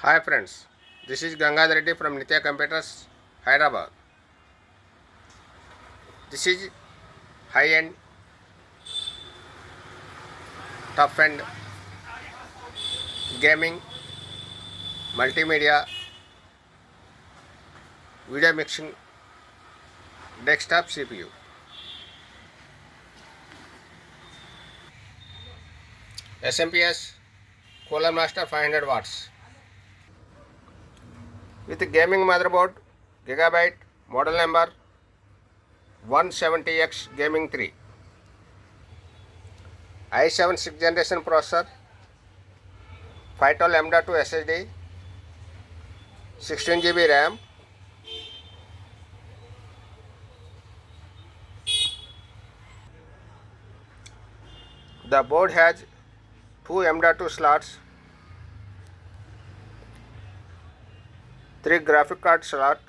Hi friends, this is Gangadhar Reddy from Nitya Computers, Hyderabad. This is high-end, top-end gaming, multimedia, video mixing desktop CPU. SMPS Cooler Master 500 watts. With gaming motherboard, Gigabyte, model number 170X Gaming 3. i7 6th generation processor, 512 M.2 SSD, 16 GB RAM, the board has 2 M.2 slots, 3 graphic card slot,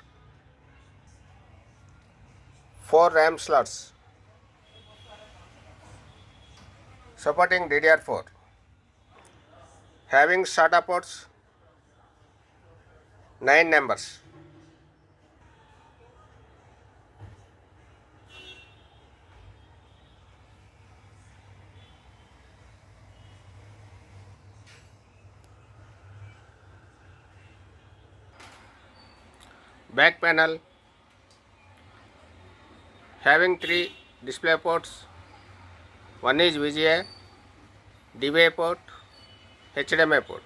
4 RAM slots, supporting DDR4, having SATA ports 9 numbers. Back panel having 3 display ports. One is VGA, DVI port, HDMI port,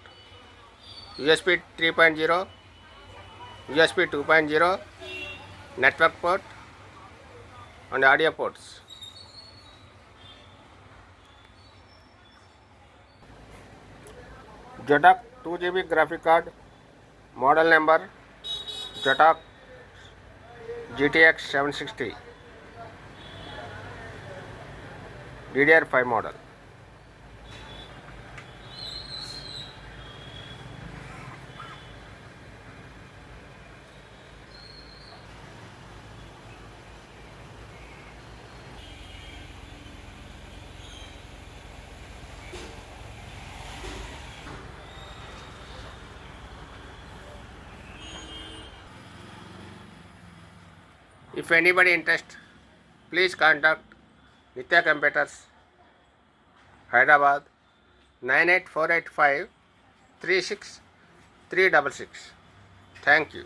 USB 3.0, USB 2.0, network port and audio ports. JOTOC 2 GB graphic card, model number JOTOC GTX 760, DDR5 model. If anybody interested, please contact Nitya Computers, Hyderabad 98485 36366. Thank you.